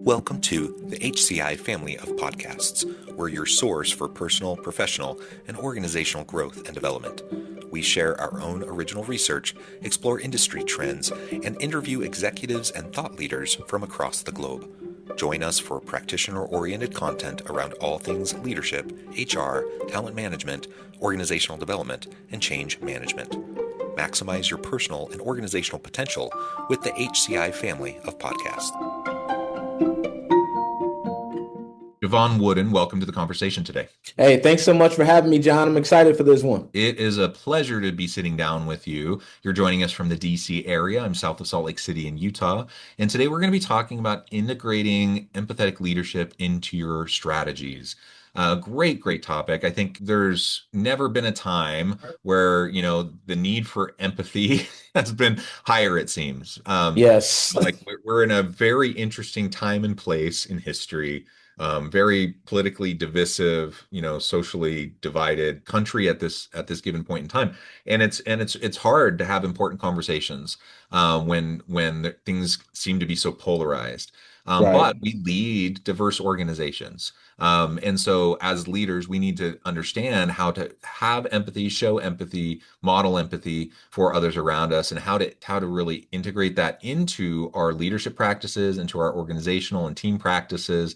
Welcome to the HCI family of podcasts. We're your source for personal, professional, and organizational growth and development. We share our own original research, explore industry trends, and interview executives and thought leaders from across the globe. Join us for practitioner-oriented content around all things leadership, HR, talent management, organizational development, and change management. Maximize your personal and organizational potential with the HCI family of podcasts. Jevon Wooden, welcome to the conversation today. Hey, thanks so much for having me, John. I'm excited for this one. It is a pleasure to be sitting down with you. You're joining us from the DC area. I'm south of Salt Lake City in Utah. And today we're going to be talking about integrating empathetic leadership into your strategies. Great topic. I think there's never been a time where, the need for empathy has been higher, it seems. Yes. Like we're in a very interesting time and place in history, very politically divisive, socially divided country at this given point in time, and it's hard to have important conversations when things seem to be so polarized. Right. But we lead diverse organizations, and so as leaders, we need to understand how to have empathy, show empathy, model empathy for others around us, and how to really integrate that into our leadership practices, into our organizational and team practices,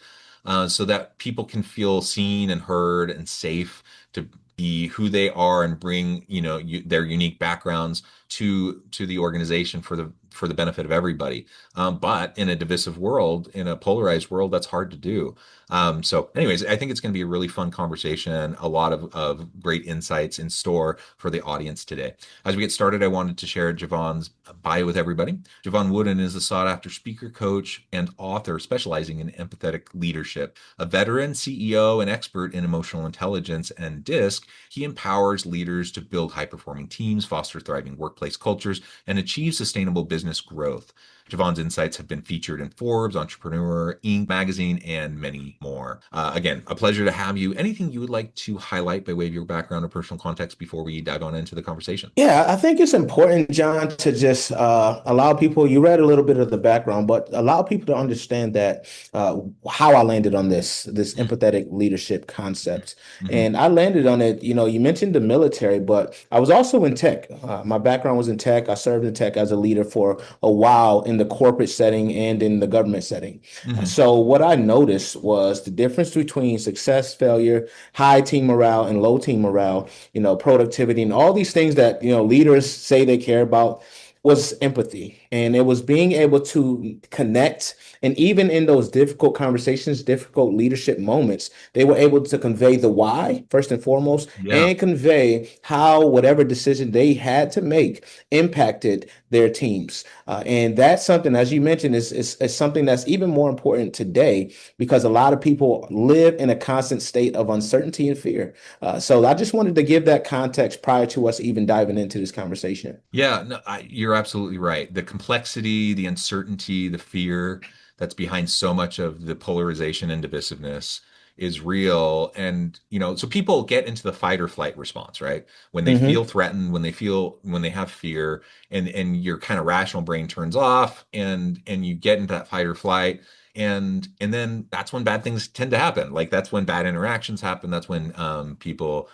so that people can feel seen and heard and safe to be who they are and bring, their unique backgrounds to the organization for the benefit of everybody. But in a divisive world, in a polarized world, that's hard to do. So anyways, I think it's going to be a really fun conversation, a lot of great insights in store for the audience today. As we get started, I wanted to share Jevon's bio with everybody. Jevon Wooden is a sought-after speaker, coach, and author specializing in empathetic leadership. A veteran CEO and expert in emotional intelligence and DISC, he empowers leaders to build high-performing teams, foster thriving workplace cultures, and achieve sustainable business growth. Jevon's insights have been featured in Forbes, Entrepreneur, Inc. magazine, and many more. Again, a pleasure to have you. Anything you would like to highlight by way of your background or personal context before we dive on into the conversation? Yeah, I think it's important, John, to just allow people, you read a little bit of the background, but allow people to understand that how I landed on this empathetic leadership concept. Mm-hmm. And I landed on it, you mentioned the military, but I was also in tech. My background was in tech. I served in tech as a leader for a while in the corporate setting and in the government setting. Mm-hmm. So what I noticed was the difference between success, failure, high team morale, and low team morale, productivity, and all these things that, leaders say they care about was empathy. And it was being able to connect. And even in those difficult conversations, difficult leadership moments, they were able to convey the why, first and foremost, and convey how whatever decision they had to make impacted their teams. And that's something, as you mentioned, is something that's even more important today because a lot of people live in a constant state of uncertainty and fear. So I just wanted to give that context prior to us even diving into this conversation. Yeah, no, you're absolutely right. The complexity, the uncertainty, the fear that's behind so much of the polarization and divisiveness is real. And, so people get into the fight or flight response, right? When they feel threatened, when they have fear, and your kind of rational brain turns off and you get into that fight or flight. And then that's when bad things tend to happen. Like that's when bad interactions happen. That's when people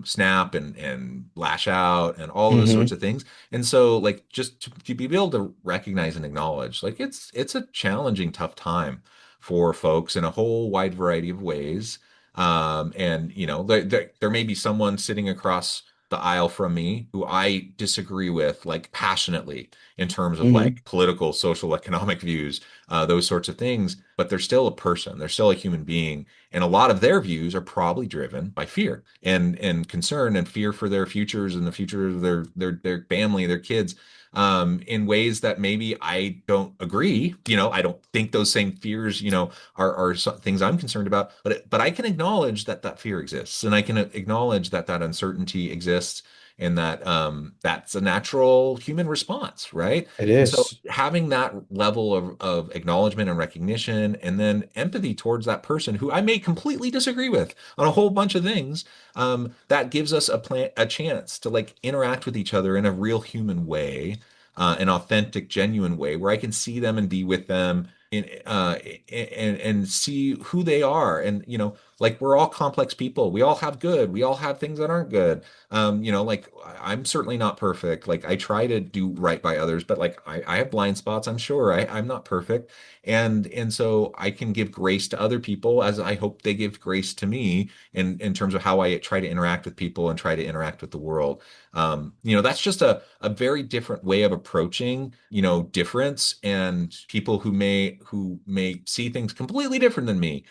snap and lash out and all those sorts of things. And so like just to be able to recognize and acknowledge, like it's a challenging, tough time for folks in a whole wide variety of ways. And there may be someone sitting across the aisle from me who I disagree with like passionately in terms of like political, social, economic views, those sorts of things, but they're still a person, they're still a human being. And a lot of their views are probably driven by fear and concern and fear for their futures and the future of their family, their kids, in ways that maybe I don't agree. I don't think those same fears, are things I'm concerned about. But I can acknowledge that fear exists, and I can acknowledge that uncertainty exists, and that that's a natural human response, right? It And so is. having that level of acknowledgement and recognition, and then empathy towards that person who I may completely disagree with on a whole bunch of things, that gives us a chance to like interact with each other in a real human way, an authentic, genuine way where I can see them and be with them and see who they are. And like we're all complex people. We all have good. We all have things that aren't good. Like I'm certainly not perfect. Like I try to do right by others, but like I have blind spots. I'm sure I'm not perfect. And so I can give grace to other people as I hope they give grace to me in terms of how I try to interact with people and try to interact with the world. That's just a very different way of approaching, difference and people who may see things completely different than me,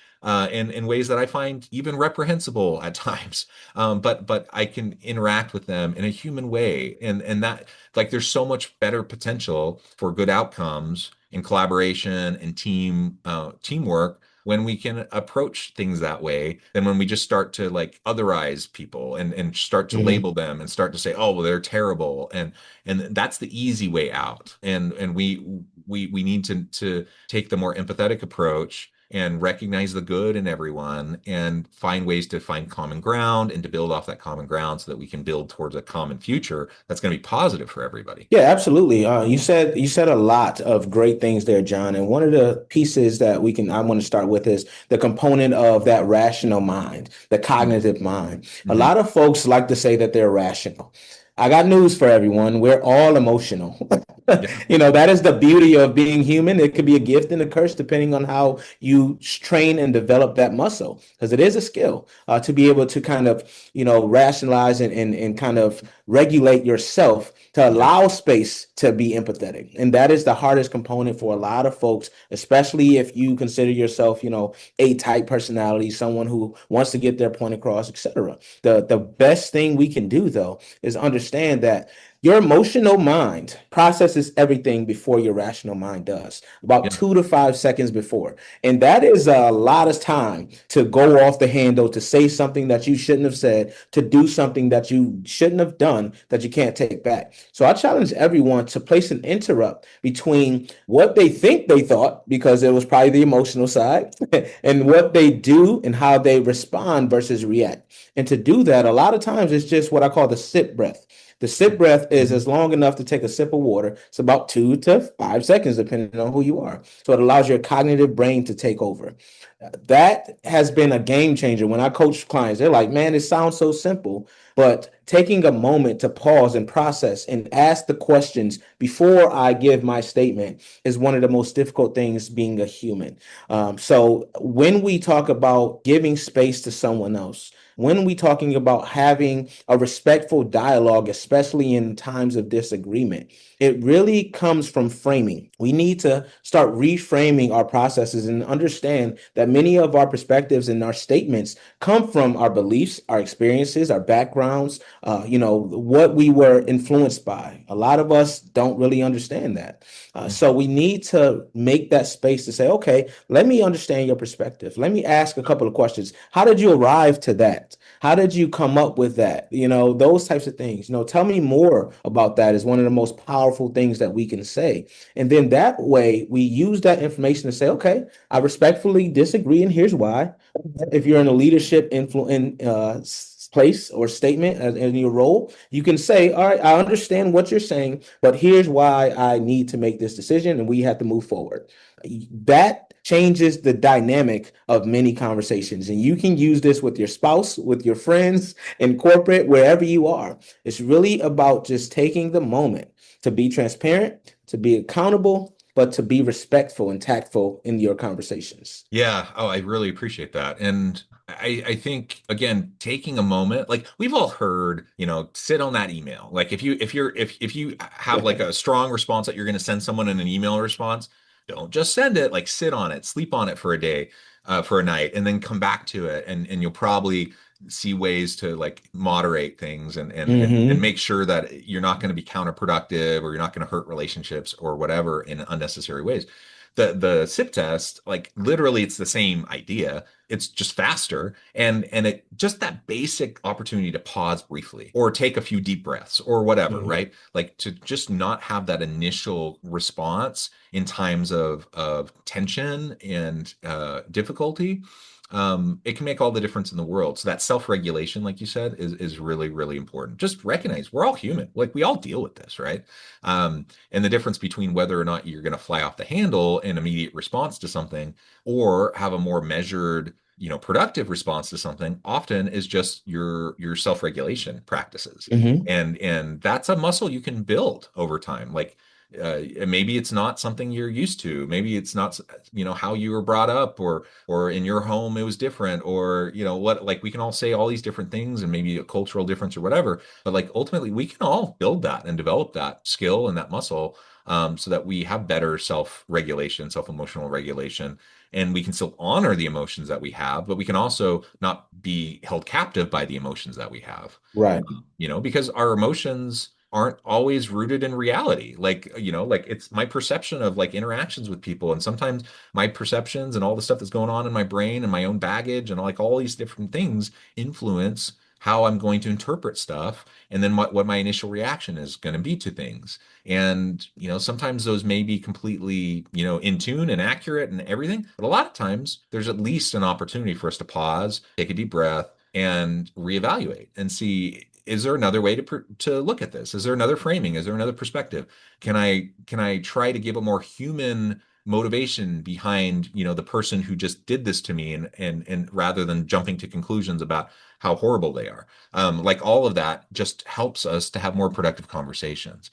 in ways that I find even reprehensible at times. But I can interact with them in a human way, and that like there's so much better potential for good outcomes in collaboration and teamwork when we can approach things that way than when we just start to like otherize people and start to Mhm. label them and start to say, oh, well, they're terrible. And that's the easy way out. And we need to take the more empathetic approach and recognize the good in everyone and find ways to find common ground and to build off that common ground so that we can build towards a common future that's going to be positive for everybody. Yeah, absolutely. You said a lot of great things there, John. And one of the pieces that I want to start with is the component of that rational mind, the cognitive mind. A Mm-hmm. lot of folks like to say that they're rational. I got news for everyone. We're all emotional. Yeah. That is the beauty of being human. It could be a gift and a curse depending on how you train and develop that muscle, because it is a skill to be able to kind of, rationalize and kind of regulate yourself to Yeah. allow space to be empathetic. And that is the hardest component for a lot of folks, especially if you consider yourself, a type personality, someone who wants to get their point across, etc. The best thing we can do though is understand that your emotional mind processes everything before your rational mind does, about Yeah. 2 to 5 seconds before. And that is a lot of time to go off the handle, to say something that you shouldn't have said, to do something that you shouldn't have done that you can't take back. So I challenge everyone to place an interrupt between what they think they thought, because it was probably the emotional side, and what they do and how they respond versus react. And to do that, a lot of times it's just what I call the sit breath. The sip breath is Mhm. as long enough to take a sip of water. It's about 2 to 5 seconds, depending on who you are. So it allows your cognitive brain to take over. That has been a game changer. When I coach clients, they're like, man, it sounds so simple, but taking a moment to pause and process and ask the questions before I give my statement is one of the most difficult things being a human. So when we talk about giving space to someone else, when we talking about having a respectful dialogue, especially in times of disagreement, it really comes from framing. We need to start reframing our processes and understand that many of our perspectives and our statements come from our beliefs, our experiences, our backgrounds, what we were influenced by. A lot of us don't really understand that. So Mhm. we need to make that space to say, okay, let me understand your perspective. Let me ask a couple of questions. How did you arrive to that? How did you come up with that? Those types of things. Tell me more about that is one of the most powerful things that we can say. And then that way we use that information to say, okay, I respectfully disagree, and here's why. If you're in a leadership place or statement in your role, you can say, all right, I understand what you're saying, but here's why I need to make this decision and we have to move forward. That changes the dynamic of many conversations. And you can use this with your spouse, with your friends, in corporate, wherever you are. It's really about just taking the moment to be transparent, to be accountable, but to be respectful and tactful in your conversations. Yeah. Oh, I really appreciate that. And I think again, taking a moment, like we've all heard, sit on that email. Like if you have like a strong response that you're going to send someone in an email response, don't just send it, like sit on it, sleep on it for a day, for a night, and then come back to it. And you'll probably see ways to like moderate things and Hmm. make sure that you're not going to be counterproductive or you're not going to hurt relationships or whatever in unnecessary ways. The SIP test, like literally it's the same idea. it's just faster. And it just that basic opportunity to pause briefly or take a few deep breaths or whatever, Mhm. right? Like to just not have that initial response in times of tension and difficulty. It can make all the difference in the world. So that self-regulation, like you said, is really, really important. Just recognize we're all human. Like we all deal with this, right? And the difference between whether or not you're going to fly off the handle in immediate response to something or have a more measured, productive response to something often is just your self-regulation practices. Mhm. And that's a muscle you can build over time. Like maybe it's not something you're used to. Maybe it's not, how you were brought up, or in your home it was different, or what. Like we can all say all these different things, and maybe a cultural difference or whatever. But like ultimately, we can all build that and develop that skill and that muscle, so that we have better self-regulation, self-emotional regulation, and we can still honor the emotions that we have, but we can also not be held captive by the emotions that we have. Right. Because our emotions aren't always rooted in reality. Like, like it's my perception of like interactions with people. And sometimes my perceptions and all the stuff that's going on in my brain and my own baggage and like all these different things influence how I'm going to interpret stuff, and then what my initial reaction is going to be to things. And, sometimes those may be completely, in tune and accurate and everything. But a lot of times there's at least an opportunity for us to pause, take a deep breath, and reevaluate and see, is there another way to look at this? Is there another framing? Is there another perspective? Can I try to give a more human motivation behind, the person who just did this to me, and rather than jumping to conclusions about how horrible they are. Like all of that just helps us to have more productive conversations.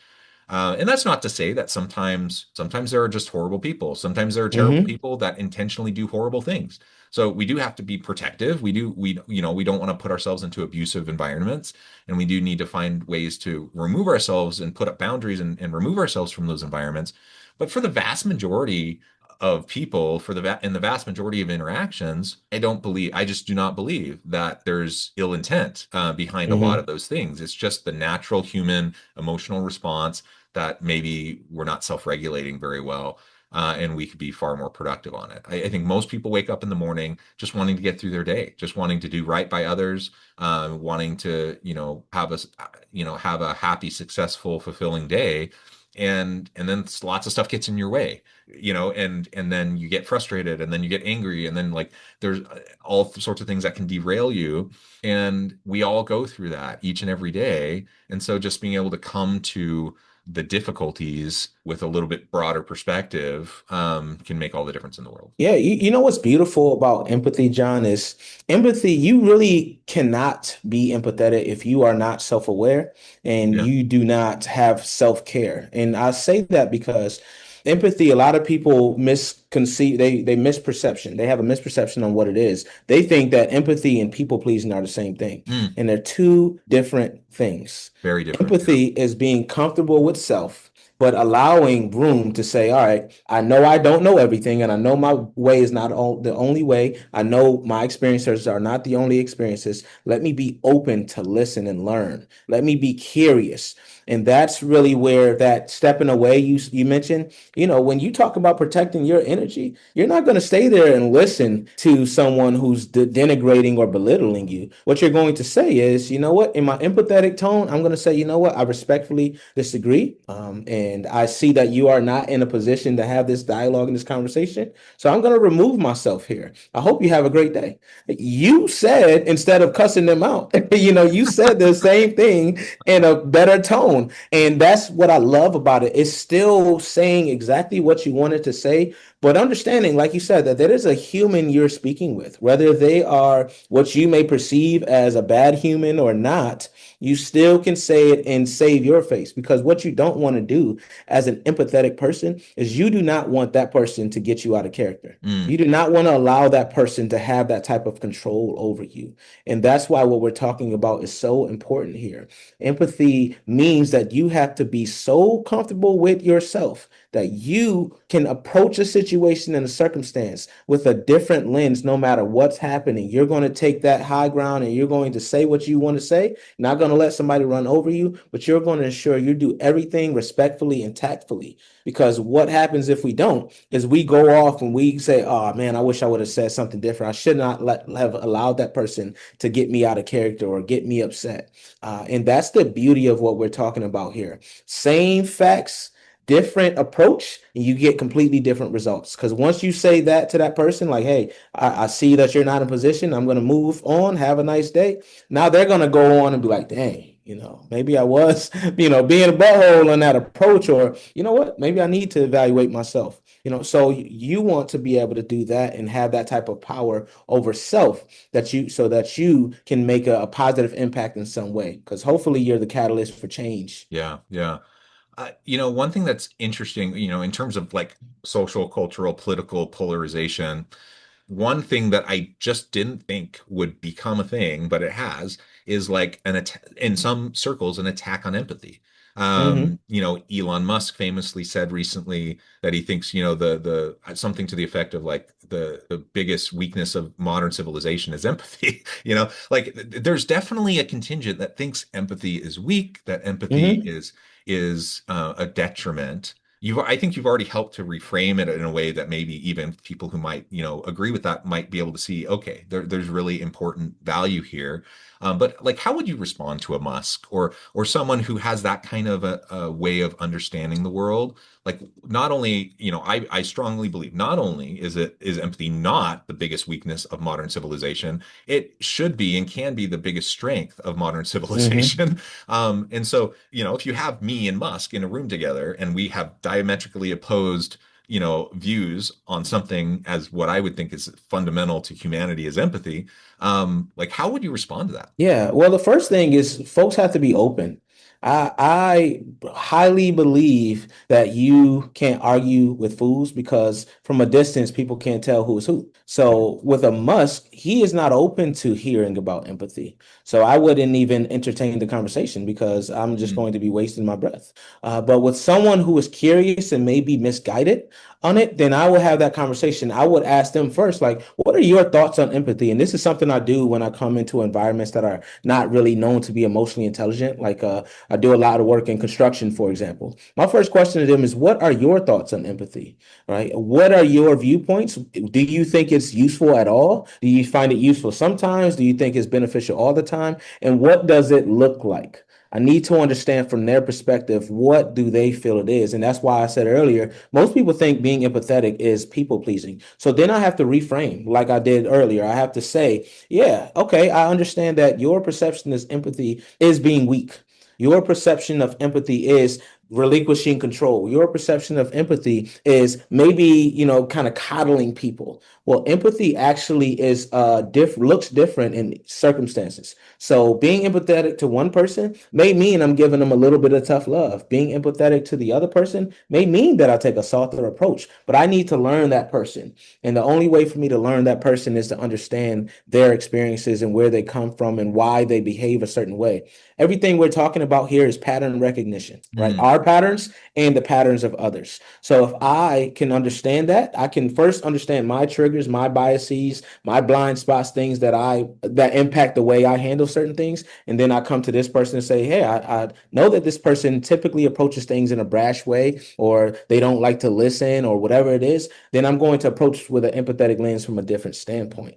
And that's not to say that sometimes there are just horrible people. Sometimes there are terrible Mhm. people that intentionally do horrible things. So we do have to be protective. We don't want to put ourselves into abusive environments, and we do need to find ways to remove ourselves and put up boundaries and remove ourselves from those environments. But for the vast majority of people, in the vast majority of interactions, I just do not believe that there's ill intent behind a lot of Mhm. those things. It's just the natural human emotional response that maybe we're not self-regulating very well. And we could be far more productive on it. I think most people wake up in the morning just wanting to get through their day, just wanting to do right by others, wanting to, have a happy, successful, fulfilling day. And then lots of stuff gets in your way, and then you get frustrated, and then you get angry, and then like there's all sorts of things that can derail you. And we all go through that each and every day. And so just being able to come to the difficulties with a little bit broader perspective, can make all the difference in the world. Yeah, you know what's beautiful about empathy, John, is empathy. You really cannot be empathetic if you are not self-aware and Yeah. you do not have self-care. And I say that because empathy, a lot of people misconceive, they misperception. They have a misperception on what it is. They think that empathy and people pleasing are the same thing, Mm, and they're two different things. very different. Yeah. Empathy is being comfortable with self, but allowing room to say, all right, I know I don't know everything, and I know my way is not the only way. I know my experiences are not the only experiences. Let me be open to listen and learn. Let me be curious. And that's really where that stepping away you mentioned, when you talk about protecting your energy, you're not going to stay there and listen to someone who's denigrating or belittling you. What you're going to say is, you know what, in my empathetic tone, I'm going to say, you know what, I respectfully disagree. And I see that you are not in a position to have this dialogue and this conversation. So I'm going to remove myself here. I hope you have a great day. You said, instead of cussing them out, you said the same thing in a better tone. And that's what I love about it. It's still saying exactly what you wanted to say, but understanding, like you said, that there is a human you're speaking with, whether they are what you may perceive as a bad human or not. You still can say it and save your face, because what you don't want to do as an empathetic person is you do not want that person to get you out of character. Mm, You do not want to allow that person to have that type of control over you. And that's why what we're talking about is so important here. Empathy means that you have to be so comfortable with yourself that you can approach a situation situation and a circumstance with a different lens, no matter what's happening. You're going to take that high ground and you're going to say what you want to say. You're not going to let somebody run over you, but you're going to ensure you do everything respectfully and tactfully. Because what happens if we don't is we go off and we say, oh man, I wish I would have said something different. I should not have allowed that person to get me out of character or get me upset. And that's the beauty of what we're talking about here. Same facts, different approach, and you get completely different results. Because once you say that to that person, like, hey, I see that you're not in position, I'm going to move on, have a nice day. Now they're going to go on and be like, dang, maybe I was, being a butthole on that approach, or you know what, maybe I need to evaluate myself. So you want to be able to do that and have that type of power over self so that you can make a positive impact in some way, because hopefully you're the catalyst for change. Yeah, yeah. One thing that's interesting, in terms of like social, cultural, political polarization, one thing that I just didn't think would become a thing, but it has, is like in some circles, an attack on empathy. Hmm. Elon Musk famously said recently that he thinks, the something to the effect of like the biggest weakness of modern civilization is empathy. Like there's definitely a contingent that thinks empathy is weak, that empathy Hmm. is a detriment. I think you've already helped to reframe it in a way that maybe even people who might, agree with that might be able to see, okay, there's really important value here. But like, how would you respond to a Musk or someone who has that kind of a way of understanding the world? Like, not only, I strongly believe not only is empathy not the biggest weakness of modern civilization, it should be and can be the biggest strength of modern Hmm. civilization. And so, if you have me and Musk in a room together and we have diametrically opposed, views on something as what I would think is fundamental to humanity is empathy, like how would you respond to that? Yeah, well, the first thing is folks have to be open. I highly believe that you can't argue with fools because from a distance, people can't tell who is who. So with a Musk, he is not open to hearing about empathy. So I wouldn't even entertain the conversation because I'm just Mm, going to be wasting my breath. But with someone who is curious and maybe misguided on it, then I will have that conversation. I would ask them first, like, what are your thoughts on empathy? And this is something I do when I come into environments that are not really known to be emotionally intelligent. Like I do a lot of work in construction, for example. My first question to them is, what are your thoughts on empathy? Right? What are your viewpoints? Do you think it's useful at all? Do you find it useful sometimes? Do you think it's beneficial all the time? And what does it look like? I need to understand from their perspective, what do they feel it is? And that's why I said earlier, most people think being empathetic is people pleasing. So then I have to reframe like I did earlier. I have to say, yeah, okay, I understand that your perception is empathy is being weak. Your perception of empathy is relinquishing control. Your perception of empathy is maybe, kind of coddling people. Well, empathy actually is looks different in circumstances. So being empathetic to one person may mean I'm giving them a little bit of tough love. Being empathetic to the other person may mean that I take a softer approach, but I need to learn that person. And the only way for me to learn that person is to understand their experiences and where they come from and why they behave a certain way. Everything we're talking about here is pattern recognition, right? mm, Our patterns and the patterns of others. So if I can understand that, I can first understand my triggers, my biases, my blind spots, things that impact the way I handle certain things. And then I come to this person and say, hey, I know that this person typically approaches things in a brash way, or they don't like to listen, or whatever it is. Then I'm going to approach with an empathetic lens from a different standpoint.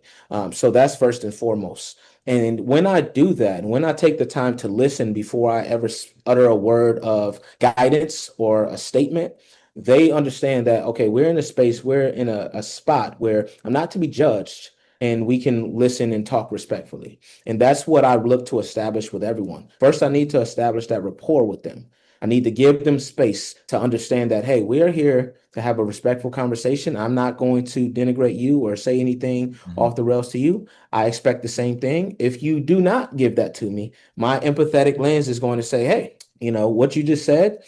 So that's first and foremost. And when I do that, when I take the time to listen before I ever utter a word of guidance or a statement, they understand that, okay, we're in a space, we're in a spot where I'm not to be judged and we can listen and talk respectfully. And that's what I look to establish with everyone. First, I need to establish that rapport with them. I need to give them space to understand that, hey, we're here to have a respectful conversation. I'm not going to denigrate you or say anything mhm. off the rails to you. I expect the same thing. If you do not give that to me, my empathetic lens is going to say, hey, what you just said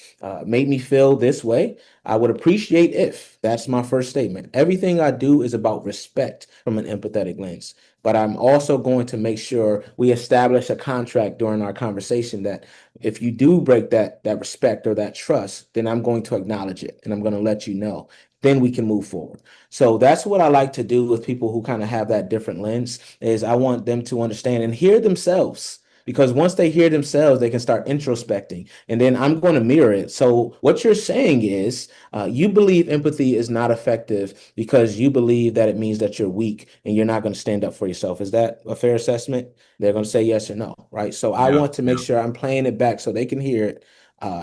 made me feel this way. I would appreciate if that's my first statement. Everything I do is about respect from an empathetic lens. But I'm also going to make sure we establish a contract during our conversation that if you do break that respect or that trust, then I'm going to acknowledge it and I'm going to let you know. then we can move forward. So that's what I like to do with people who kind of have that different lens is I want them to understand and hear themselves. Because once they hear themselves, they can start introspecting. And then I'm going to mirror it. So, what you're saying is you believe empathy is not effective because you believe that it means that you're weak and you're not going to stand up for yourself. Is that a fair assessment? They're going to say yes or no, right? So, I Yeah, want to make yeah. sure I'm playing it back so they can hear it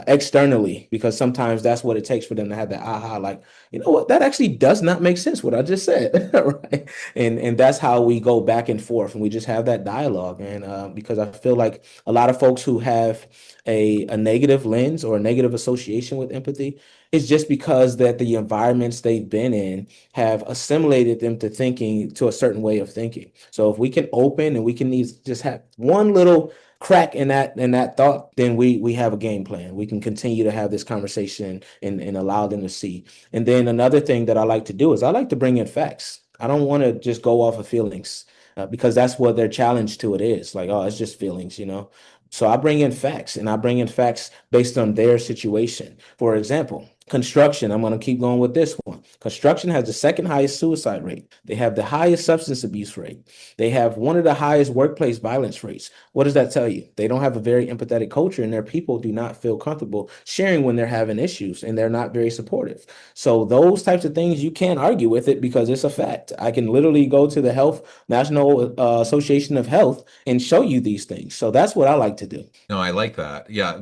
externally because sometimes that's what it takes for them to have that aha, like, you know what, that actually does not make sense what I just said, right? And that's how we go back and forth, and we just have that dialogue. And because I feel like a lot of folks who have a negative lens or a negative association with empathy is just because that the environments they've been in have assimilated them to thinking to a certain way of thinking. So if we can open and we can just have one little crack in that thought, then we have a game plan. We can continue to have this conversation and allow them to see. And then another thing that I like to do is I like to bring in facts. I don't want to just go off of feelings because that's what their challenge to it is. Like, oh, it's just feelings, you know. So I bring in facts, and I bring in facts based on their situation. For example, construction. I'm going to keep going with this one. Construction has the second highest suicide rate. They have the highest substance abuse rate. They have one of the highest workplace violence rates. What does that tell you? They don't have a very empathetic culture, and their people do not feel comfortable sharing when they're having issues, and they're not very supportive. So those types of things you can't argue with it because it's a fact. I can literally go to the Health National Association of Health and show you these things. So that's what I like to do. No, I like that. Yeah,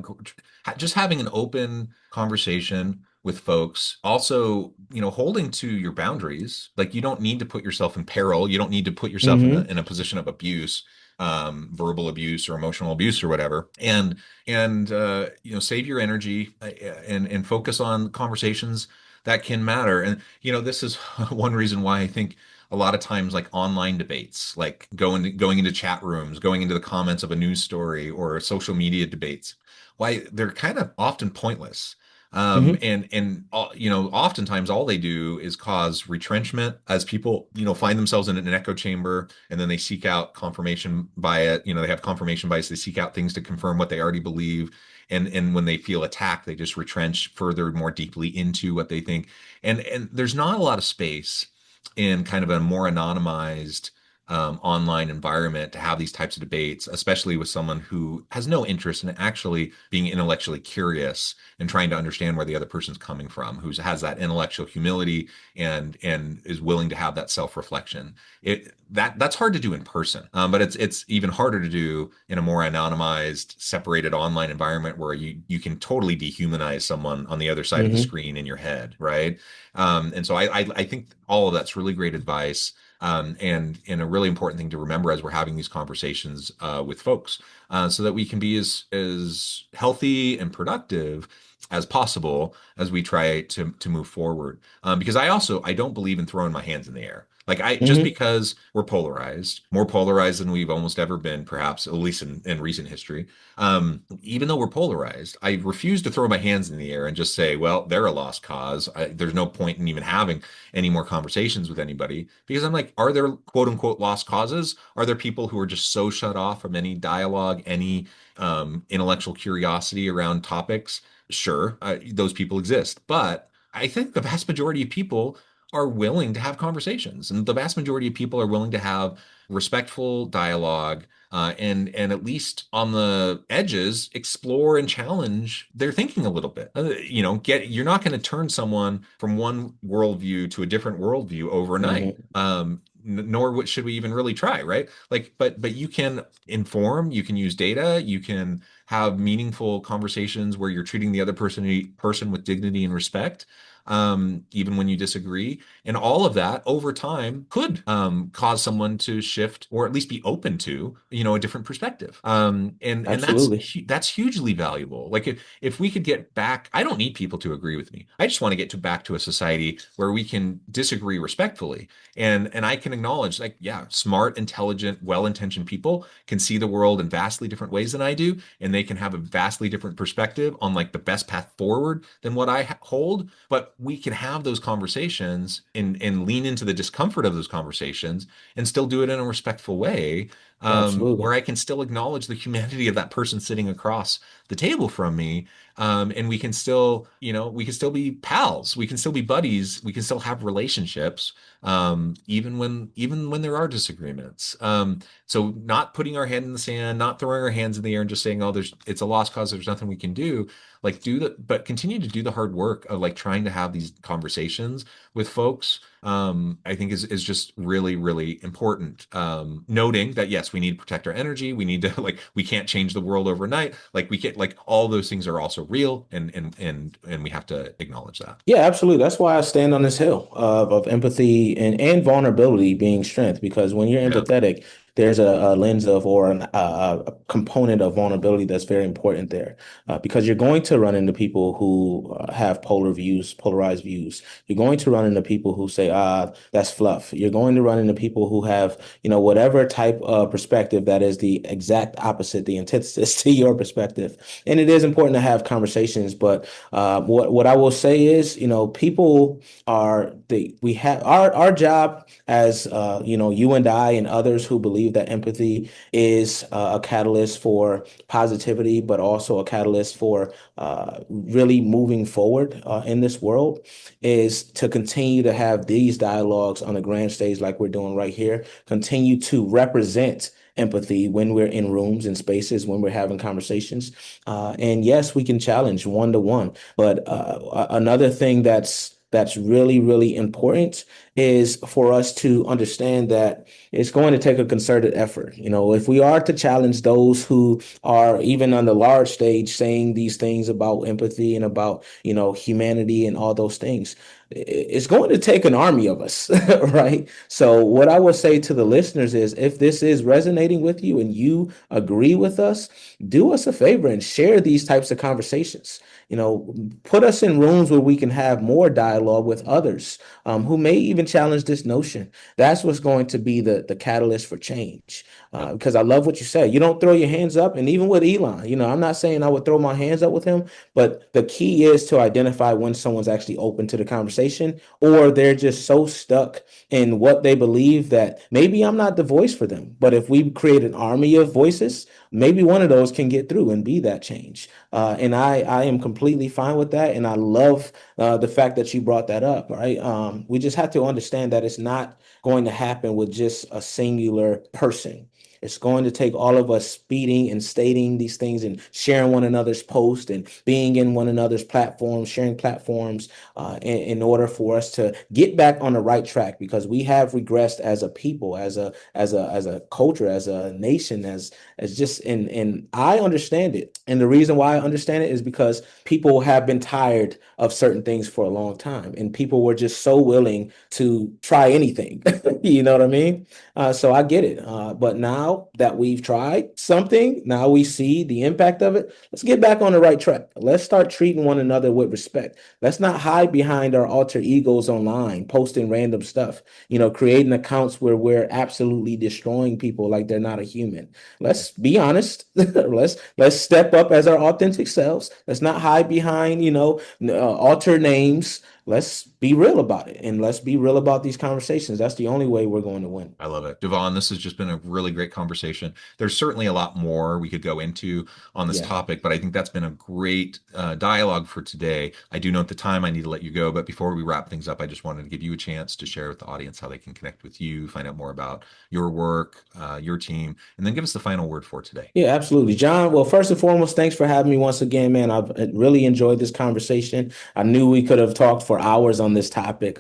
just having an open conversation with folks. Also, holding to your boundaries. Like you don't need to put yourself in peril. You don't need to put yourself in Hmm. a position of abuse, verbal abuse or emotional abuse or whatever. And save your energy and focus on conversations that can matter. And this is one reason why I think a lot of times like online debates, like going into chat rooms, going into the comments of a news story or social media debates, why they're kind of often pointless. Hmm. And oftentimes all they do is cause retrenchment as people, find themselves in an echo chamber and then they seek out confirmation by it. They have confirmation bias. They seek out things to confirm what they already believe. And when they feel attacked, they just retrench further, more deeply into what they think. And there's not a lot of space in kind of a more anonymized online environment to have these types of debates, especially with someone who has no interest in actually being intellectually curious and trying to understand where the other person's coming from, who has that intellectual humility and is willing to have that self-reflection. That's hard to do in person, but it's even harder to do in a more anonymized, separated online environment where you can totally dehumanize someone on the other side of the Hmm. screen in your head, right? And so I think all of that's really great advice. And a really important thing to remember as we're having these conversations with folks, so that we can be as healthy and productive as possible as we try to move forward. Because I don't believe in throwing my hands in the air. Like just Hmm. because we're polarized, more polarized than we've almost ever been, perhaps at least in recent history. Even though we're polarized, I refuse to throw my hands in the air and just say, well, they're a lost cause. There's no point in even having any more conversations with anybody because I'm like, are there quote unquote lost causes? Are there people who are just so shut off from any dialogue, any intellectual curiosity around topics? Sure, those people exist. But I think the vast majority of people are willing to have conversations, and the vast majority of people are willing to have respectful dialogue and at least on the edges explore and challenge their thinking a little bit. You're not going to turn someone from one worldview to a different worldview overnight. Hmm. Nor should we even really try, right? Like, but you can inform, you can use data, you can have meaningful conversations where you're treating the other person with dignity and respect, even when you disagree. And all of that over time could cause someone to shift or at least be open to, a different perspective. And Absolutely. that's hugely valuable. Like if we could get back, I don't need people to agree with me. I just want to get back to a society where we can disagree respectfully. And I can acknowledge, like, yeah, smart, intelligent, well-intentioned people can see the world in vastly different ways than I do, and they can have a vastly different perspective on like the best path forward than what I hold. But we can have those conversations and lean into the discomfort of those conversations and still do it in a respectful way, where Absolutely. I can still acknowledge the humanity of that person sitting across the table from me. And we can still, we can still be pals. We can still be buddies. We can still have relationships, even when there are disagreements. So not putting our head in the sand, not throwing our hands in the air and just saying, "Oh, it's a lost cause. There's nothing we can do." Like but continue to do the hard work of like trying to have these conversations with folks. I think is just really, really important. Noting that yes, we need to protect our energy. We need to we can't change the world overnight. Like we can't all those things are also real, and we have to acknowledge that. Yeah, absolutely. That's why I stand on this hill of empathy and vulnerability being strength, because when you're Yeah. empathetic, there's a lens of or a component of vulnerability that's very important there, because you're going to run into people who have polarized views. You're going to run into people who say, that's fluff. You're going to run into people who have, whatever type of perspective that is the exact opposite, the antithesis to your perspective. And it is important to have conversations, but what I will say is, people we have our job as you and I and others who believe that empathy is a catalyst for positivity, but also a catalyst for really moving forward in this world, is to continue to have these dialogues on the grand stage like we're doing right here, continue to represent empathy when we're in rooms and spaces, when we're having conversations. And yes, we can challenge one to one. But another thing that's really, really important is for us to understand that it's going to take a concerted effort. If we are to challenge those who are even on the large stage saying these things about empathy and about, humanity and all those things, it's going to take an army of us, right? So what I would say to the listeners is, if this is resonating with you and you agree with us, do us a favor and share these types of conversations. Put us in rooms where we can have more dialogue with others who may even challenge this notion. That's what's going to be the catalyst for change. Yep. Because I love what you said. You don't throw your hands up. And even with Elon, I'm not saying I would throw my hands up with him, but the key is to identify when someone's actually open to the conversation, or they're just so stuck in what they believe that maybe I'm not the voice for them. But if we create an army of voices, maybe one of those can get through and be that change. And I am completely fine with that. And I love the fact that you brought that up, right? We just have to understand that it's not going to happen with just a singular person. It's going to take all of us speeding and stating these things and sharing one another's posts and being in one another's platforms, sharing platforms in order for us to get back on the right track, because we have regressed as a people, as a culture, as a nation, as just and I understand it. And the reason why I understand it is because people have been tired of certain things for a long time, and people were just so willing to try anything. You know what I mean? So I get it. But now that we've tried something, now we see the impact of it. Let's get back on the right track. Let's start treating one another with respect. Let's not hide behind our alter egos online, posting random stuff, creating accounts where we're absolutely destroying people like they're not a human. Let's be honest. let's step up as our authentic selves. Let's not hide behind, alter names. Let's be real about it, and let's be real about these conversations. That's the only way we're going to win. I love it. Devon, this has just been a really great conversation. There's certainly a lot more we could go into on this Yeah. topic, but I think that's been a great dialogue for today. I do know at the time I need to let you go, but before we wrap things up, I just wanted to give you a chance to share with the audience how they can connect with you, find out more about your work, your team, and then give us the final word for today. Yeah, absolutely. John, well, first and foremost, thanks for having me once again, man. I've really enjoyed this conversation. I knew we could have talked for hours on this topic,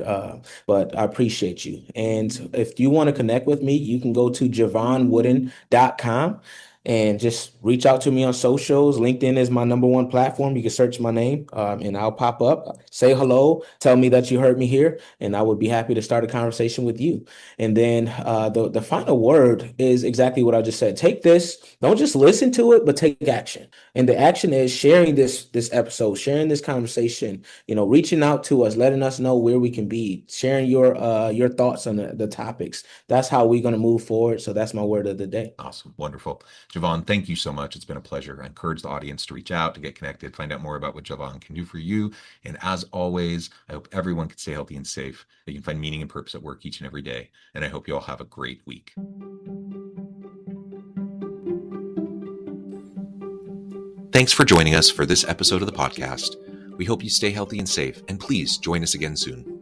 but I appreciate you. And if you want to connect with me, you can go to JevonWooden.com and just reach out to me on socials. LinkedIn is my number one platform. You can search my name and I'll pop up, say hello, tell me that you heard me here, and I would be happy to start a conversation with you. And then the final word is exactly what I just said. Take this, don't just listen to it, but take action. And the action is sharing this episode, sharing this conversation, reaching out to us, letting us know where we can be, sharing your thoughts on the topics. That's how we're going to move forward. So that's my word of the day. Awesome. Wonderful. Jevon, thank you so much. It's been a pleasure. I encourage the audience to reach out, to get connected, find out more about what Jevon can do for you. And as always, I hope everyone can stay healthy and safe, that you can find meaning and purpose at work each and every day. And I hope you all have a great week. Thanks for joining us for this episode of the podcast. We hope you stay healthy and safe, and please join us again soon.